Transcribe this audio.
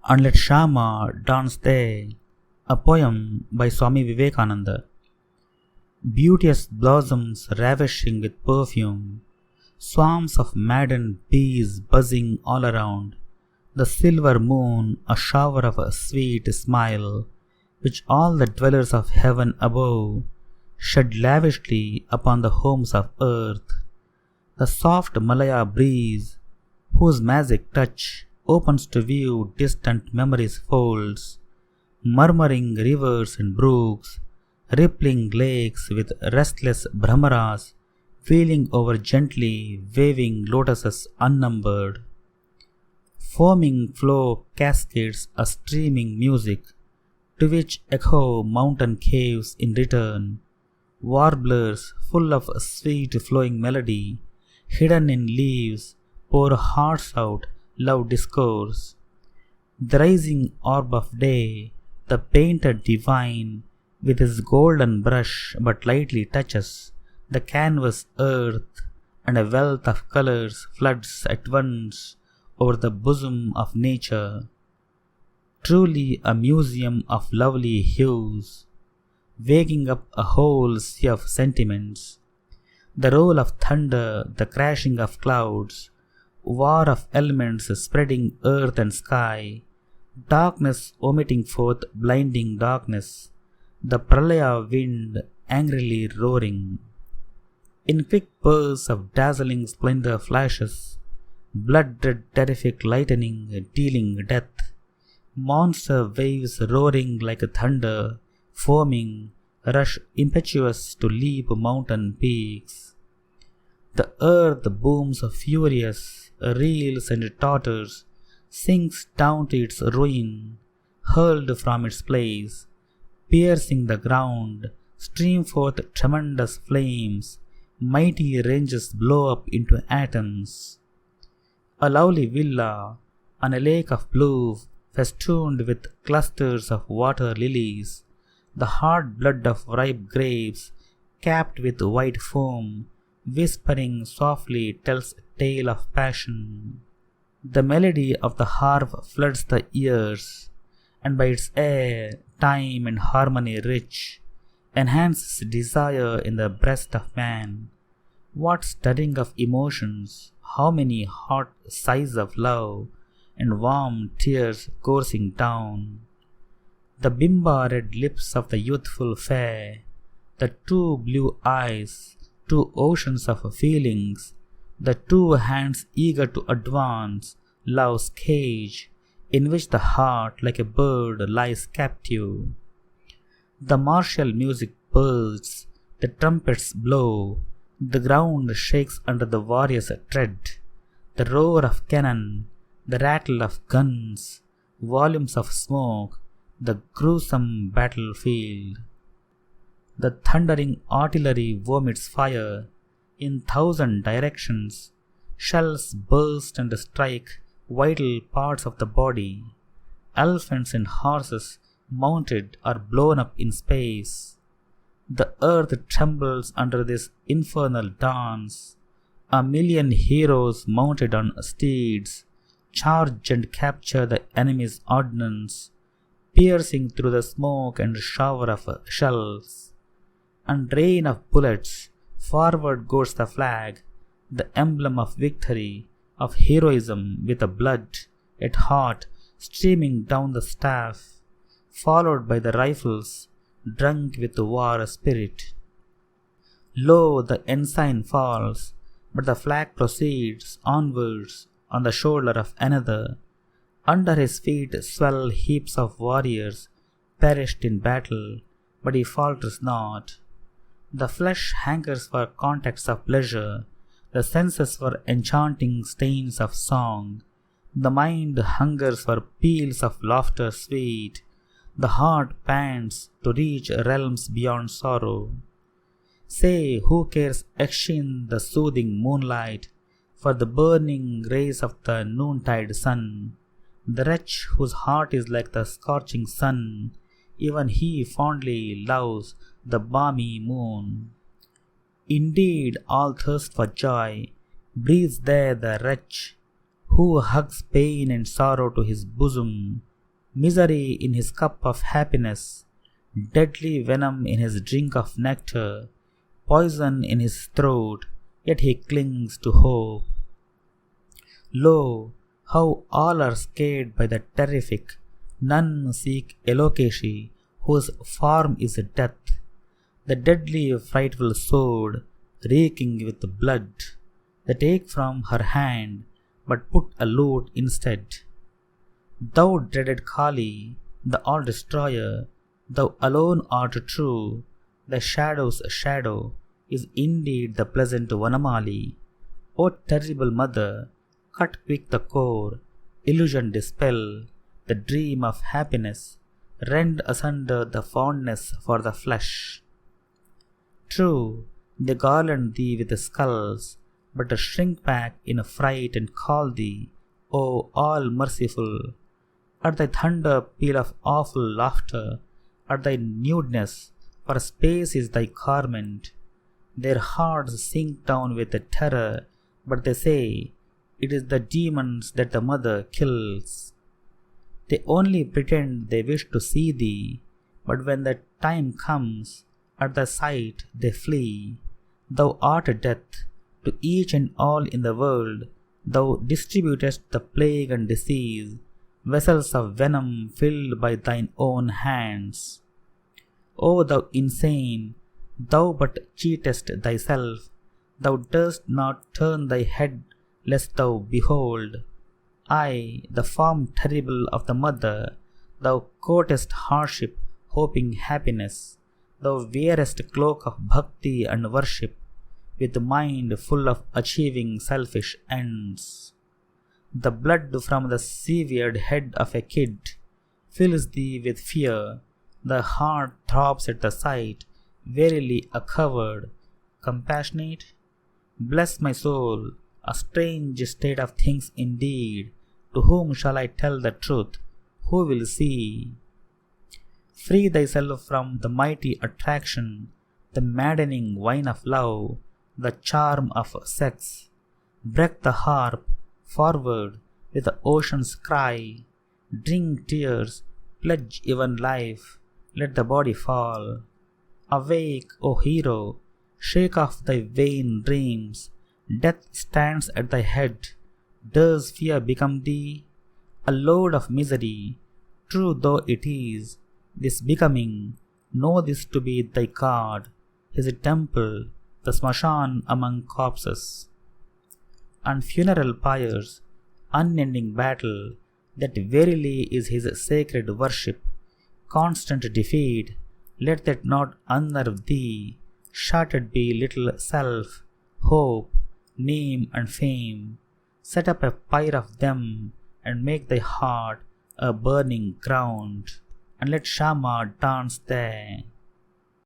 and let Shama dance there. A poem by Swami Vivekananda. Beauteous blossoms ravishing with perfume, swarms of maddened bees buzzing all around, the silver moon a shower of a sweet smile, which all the dwellers of heaven above shed lavishly upon the homes of earth. The soft Malaya breeze, whose magic touch opens to view distant memories' folds, murmuring rivers and brooks, rippling lakes with restless bhramaras, wheeling over gently waving lotuses unnumbered. Foaming flow cascades a streaming music, to which echo mountain caves in return, warblers full of sweet flowing melody, hidden in leaves, pour hearts out love discourse. The rising orb of day, the painted divine, with his golden brush but lightly touches the canvas earth, and a wealth of colors floods at once over the bosom of nature. Truly a museum of lovely hues, waking up a whole sea of sentiments. The roll of thunder, the crashing of clouds, war of elements spreading earth and sky, darkness vomiting forth blinding darkness, the pralaya wind angrily roaring. In quick bursts of dazzling splendor flashes, blood-red terrific lightning dealing death, monster waves roaring like thunder, foaming, rush impetuous to leap mountain peaks. The earth booms furious, reels and totters, sinks down to its ruin, hurled from its place, piercing the ground, stream forth tremendous flames, mighty ranges blow up into atoms. A lovely villa on a lake of blue, festooned with clusters of water lilies, the hot blood of ripe grapes, capped with white foam, whispering softly tells a tale of passion. The melody of the harp floods the ears, and by its air, time and harmony rich, enhances desire in the breast of man. What stirring of emotions, how many hot sighs of love, and warm tears coursing down. The bimba red lips of the youthful fair, the two blue eyes, two oceans of feelings, the two hands eager to advance, love's cage, in which the heart like a bird lies captive. The martial music bursts, the trumpets blow, the ground shakes under the warrior's tread, the roar of cannon, the rattle of guns, volumes of smoke, the gruesome battlefield. The thundering artillery vomits fire in thousand directions, shells burst and strike vital parts of the body. Elephants and horses mounted are blown up in space. The earth trembles under this infernal dance. A million heroes mounted on steeds charge and capture the enemy's ordnance, piercing through the smoke and shower of shells. And rain of bullets, forward goes the flag, the emblem of victory, of heroism, with the blood at heart streaming down the staff, followed by the rifles, drunk with the war spirit. Lo, the ensign falls, but the flag proceeds onwards on the shoulder of another. Under his feet swell heaps of warriors, perished in battle, but he falters not. The flesh hankers for contacts of pleasure, the senses for enchanting strains of song, the mind hungers for peals of laughter sweet, the heart pants to reach realms beyond sorrow. Say, who cares exchange the soothing moonlight for the burning rays of the noontide sun? The wretch whose heart is like the scorching sun, even he fondly loves the balmy moon. Indeed, all thirst for joy breathes there the wretch who hugs pain and sorrow to his bosom, misery in his cup of happiness, deadly venom in his drink of nectar, poison in his throat, yet he clings to hope. Lo, how all are scared by the terrific, none seek Elokeshi, whose form is death, the deadly frightful sword, reeking with blood, they take from her hand, but put a lute instead. Thou dreaded Kali, the all-destroyer, thou alone art true, the shadow's shadow is indeed the pleasant Vanamali. O terrible mother, cut quick the core, illusion dispel, the dream of happiness, rend asunder the fondness for the flesh. True, they garland thee with skulls, but shrink back in affright and call thee, O all-merciful. At thy thunder peal of awful laughter, at thy nudeness, for space is thy garment. Their hearts sink down with terror, but they say, it is the demons that the mother kills. They only pretend they wish to see thee, but when the time comes, at the sight they flee. Thou art death to each and all in the world, thou distributest the plague and disease, vessels of venom filled by thine own hands. O thou insane, thou but cheatest thyself, thou durst not turn thy head lest thou behold. I, the form terrible of the mother, thou courtest hardship, hoping happiness, thou wearest cloak of bhakti and worship, with mind full of achieving selfish ends. The blood from the severed head of a kid fills thee with fear, the heart throbs at the sight, verily a coward, compassionate? Bless my soul, a strange state of things indeed, to whom shall I tell the truth, who will see? Free thyself from the mighty attraction, the maddening wine of love, the charm of sex. Break the harp, forward with the ocean's cry, drink tears, pledge even life, let the body fall. Awake, O hero, shake off thy vain dreams, death stands at thy head, does fear become thee? A load of misery, true though it is, this becoming, know this to be thy God, his temple, the smashan among corpses. And funeral pyres, unending battle, that verily is his sacred worship, constant defeat, let that not unnerve thee, shattered be little self, hope, name and fame, set up a pyre of them, and make thy heart a burning ground, and let Shama dance there.